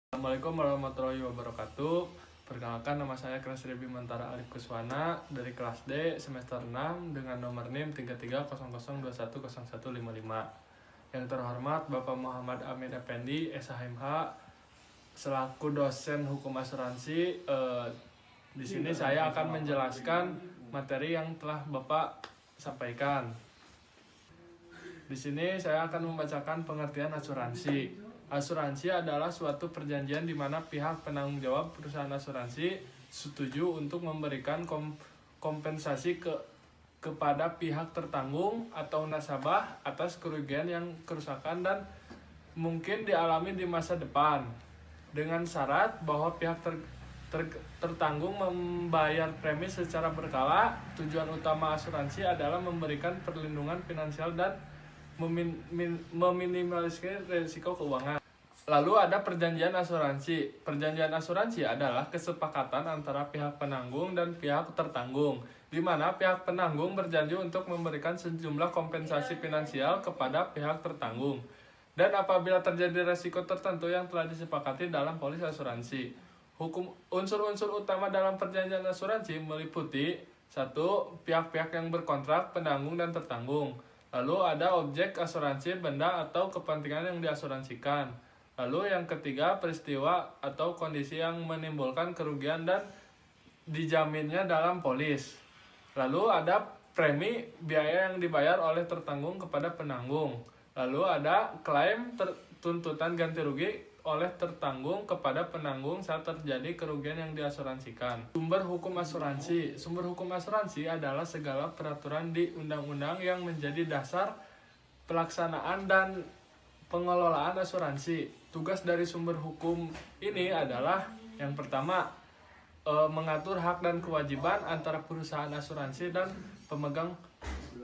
Assalamualaikum warahmatullahi wabarakatuh. Perkenalkan, nama saya Kresri Bimantara Arif Kuswana dari kelas D semester 6 dengan nomor NIM 3300210155. Yang terhormat Bapak Muhammad Amin Effendi, SHMH, selaku dosen hukum asuransi. Di sini saya akan menjelaskan materi yang telah Bapak sampaikan. Di sini saya akan membacakan pengertian asuransi. Asuransi adalah suatu perjanjian di mana pihak penanggung jawab perusahaan asuransi setuju untuk memberikan kompensasi kepada pihak tertanggung atau nasabah atas kerugian yang kerusakan dan mungkin dialami di masa depan, dengan syarat bahwa pihak tertanggung membayar premi secara berkala. Tujuan utama asuransi adalah memberikan perlindungan finansial dan meminimalisir risiko keuangan. Lalu ada perjanjian asuransi. Perjanjian asuransi adalah kesepakatan antara pihak penanggung dan pihak tertanggung, di mana pihak penanggung berjanji untuk memberikan sejumlah kompensasi finansial kepada pihak tertanggung. Dan apabila terjadi risiko tertentu yang telah disepakati dalam polis asuransi. Unsur-unsur utama dalam perjanjian asuransi meliputi: 1. Pihak-pihak yang berkontrak, penanggung dan tertanggung. Lalu ada objek asuransi, benda atau kepentingan yang diasuransikan. Lalu yang ketiga, peristiwa atau kondisi yang menimbulkan kerugian dan dijaminnya dalam polis. Lalu ada premi, biaya yang dibayar oleh tertanggung kepada penanggung. Lalu ada klaim, tuntutan ganti rugi oleh tertanggung kepada penanggung saat terjadi kerugian yang diasuransikan. Sumber hukum asuransi. Sumber hukum asuransi adalah segala peraturan di undang-undang yang menjadi dasar pelaksanaan dan pengelolaan asuransi. Tugas dari sumber hukum ini adalah: yang pertama, mengatur hak dan kewajiban antara perusahaan asuransi dan pemegang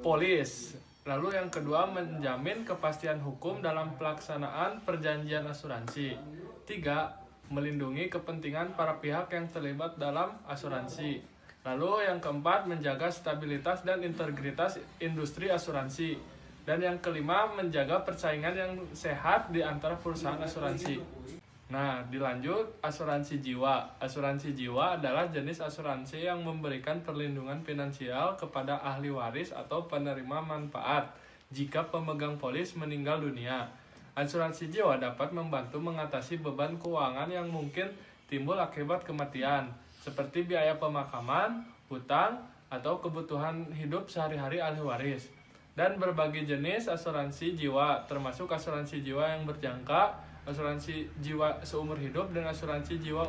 polis. Lalu yang kedua, menjamin kepastian hukum dalam pelaksanaan perjanjian asuransi. 3. Melindungi kepentingan para pihak yang terlibat dalam asuransi. Lalu yang keempat, menjaga stabilitas dan integritas industri asuransi. Dan yang kelima, menjaga persaingan yang sehat di antara perusahaan asuransi. Nah, dilanjut asuransi jiwa. Asuransi jiwa adalah jenis asuransi yang memberikan perlindungan finansial kepada ahli waris atau penerima manfaat jika pemegang polis meninggal dunia. Asuransi jiwa dapat membantu mengatasi beban keuangan yang mungkin timbul akibat kematian, seperti biaya pemakaman, hutang, atau kebutuhan hidup sehari-hari ahli waris. Dan berbagai jenis asuransi jiwa, termasuk asuransi jiwa yang berjangka, asuransi jiwa seumur hidup, dan asuransi jiwa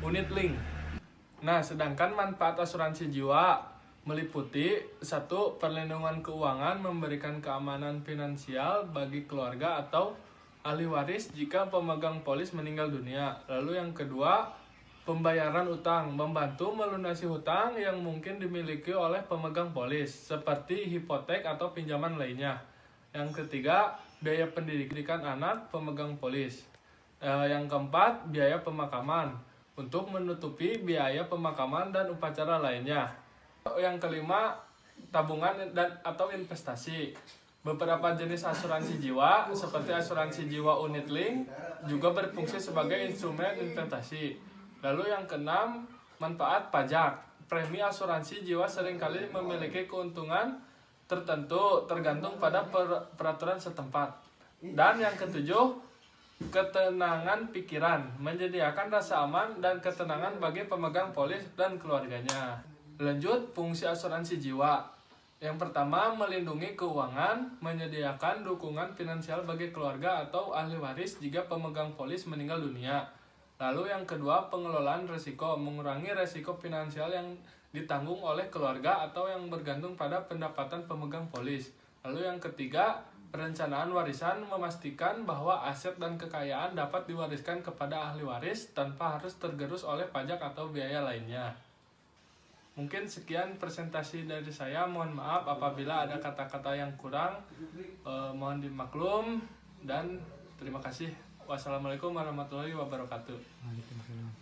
unit link. Nah, sedangkan manfaat asuransi jiwa meliputi: 1. Perlindungan keuangan, memberikan keamanan finansial bagi keluarga atau ahli waris jika pemegang polis meninggal dunia. Lalu yang kedua, pembayaran utang, membantu melunasi hutang yang mungkin dimiliki oleh pemegang polis, seperti hipotek atau pinjaman lainnya. Yang ketiga, biaya pendidikan anak pemegang polis. Yang keempat, biaya pemakaman, untuk menutupi biaya pemakaman dan upacara lainnya. Yang kelima, tabungan dan atau investasi. Beberapa jenis asuransi jiwa, seperti asuransi jiwa unit link, juga berfungsi sebagai instrumen investasi. Lalu yang keenam, manfaat pajak. Premi asuransi jiwa seringkali memiliki keuntungan tertentu tergantung pada peraturan setempat. Dan yang ketujuh, ketenangan pikiran, menyediakan rasa aman dan ketenangan bagi pemegang polis dan keluarganya. Lanjut, fungsi asuransi jiwa. Yang pertama, melindungi keuangan, menyediakan dukungan finansial bagi keluarga atau ahli waris jika pemegang polis meninggal dunia. Lalu yang kedua, pengelolaan risiko, mengurangi risiko finansial yang ditanggung oleh keluarga atau yang bergantung pada pendapatan pemegang polis. Lalu yang ketiga, perencanaan warisan, memastikan bahwa aset dan kekayaan dapat diwariskan kepada ahli waris tanpa harus tergerus oleh pajak atau biaya lainnya. Mungkin sekian presentasi dari saya. Mohon maaf apabila ada kata-kata yang kurang. Mohon dimaklum dan terima kasih. Wassalamualaikum warahmatullahi wabarakatuh. Waalaikumsalam.